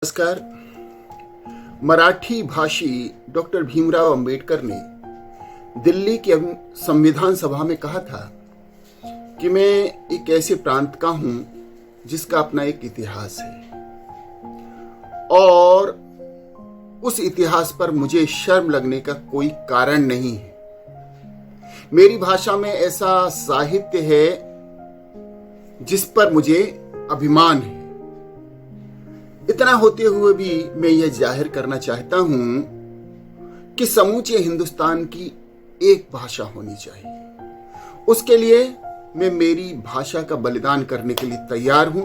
नमस्कार। मराठी भाषी डॉक्टर भीमराव अंबेडकर ने दिल्ली की संविधान सभा में कहा था कि मैं एक ऐसे प्रांत का हूं जिसका अपना एक इतिहास है और उस इतिहास पर मुझे शर्म लगने का कोई कारण नहीं है। मेरी भाषा में ऐसा साहित्य है जिस पर मुझे अभिमान है। इतना होते हुए भी मैं यह जाहिर करना चाहता हूं कि समूचे हिंदुस्तान की एक भाषा होनी चाहिए। उसके लिए मैं मेरी भाषा का बलिदान करने के लिए तैयार हूं,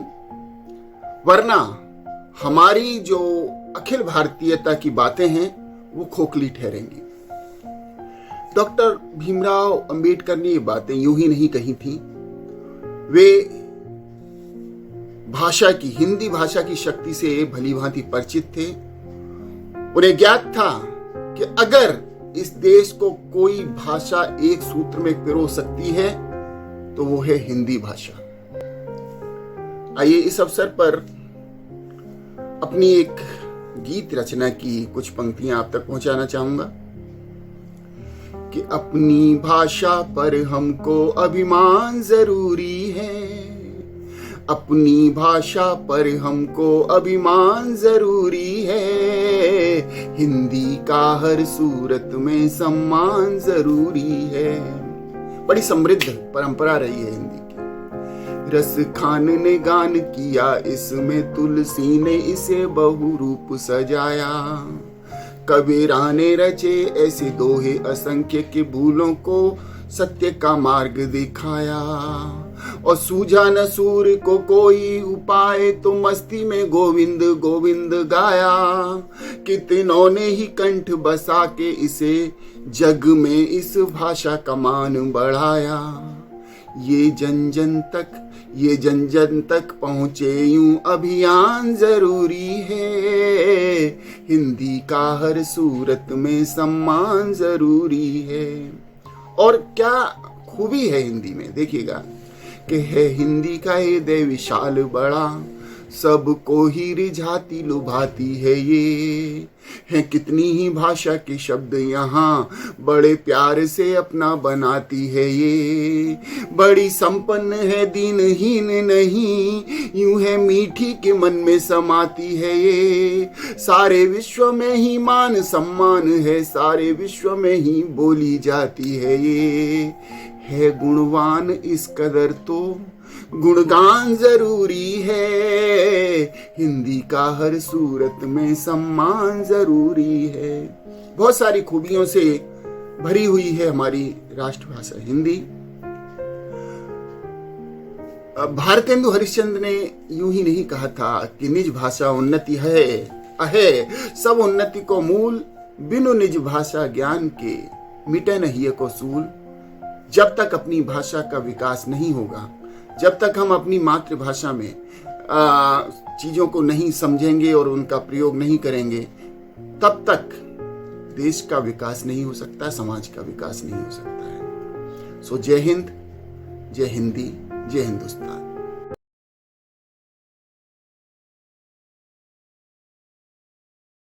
वरना हमारी जो अखिल भारतीयता की बातें हैं वो खोखली ठहरेंगी। डॉक्टर भीमराव अंबेडकर ने ये बातें यूं ही नहीं कही थी। वे भाषा की, हिंदी भाषा की शक्ति से भली भांति परिचित थे। उन्हें ज्ञात था कि अगर इस देश को कोई भाषा एक सूत्र में पिरो सकती है तो वो है हिंदी भाषा। आइए इस अवसर पर अपनी एक गीत रचना की कुछ पंक्तियां आप तक पहुंचाना चाहूंगा कि अपनी भाषा पर हमको अभिमान जरूरी है, अपनी भाषा पर हमको अभिमान जरूरी है, हिंदी का हर सूरत में सम्मान जरूरी है। बड़ी समृद्ध परंपरा रही है हिंदी की। रस खान ने गान किया इसमें, तुलसी ने इसे बहुरूप सजाया, कबीरा ने रचे ऐसे दोहे असंख्य के भूलों को सत्य का मार्ग दिखाया, और सूझा न सूर को कोई उपाय तो मस्ती में गोविंद गोविंद गाया, कितनों ने ही कंठ बसा के इसे जग में इस भाषा का मान बढ़ाया। ये जन जन तक पहुंचे यूं अभियान जरूरी है, हिंदी का हर सूरत में सम्मान जरूरी है। और क्या खूबी है हिंदी में, देखिएगा कि है हिंदी का हृदय विशाल बड़ा, सबको ही रिझाती लुभाती है ये, है कितनी ही भाषा के शब्द यहाँ बड़े प्यार से अपना बनाती है ये, बड़ी संपन्न है दीनहीन नहीं, यूं है मीठी के मन में समाती है ये, सारे विश्व में ही मान सम्मान है, सारे विश्व में ही बोली जाती है ये, है गुणवान इस कदर तो गुणगान जरूरी है, हिंदी का हर सूरत में सम्मान जरूरी है। बहुत सारी खूबियों से भरी हुई है हमारी राष्ट्रभाषा हिंदी। भारतेंदु हरिश्चंद्र ने यूं ही नहीं कहा था कि निज भाषा उन्नति है अहे, सब उन्नति को मूल, बिनु निज भाषा ज्ञान के मिटे नहीं को सूल। जब तक अपनी भाषा का विकास नहीं होगा, जब तक हम अपनी मातृभाषा में चीजों को नहीं समझेंगे और उनका प्रयोग नहीं करेंगे, तब तक देश का विकास नहीं हो सकता, समाज का विकास नहीं हो सकता है। सो जय हिंद, जय हिंदी, जय हिंदुस्तान।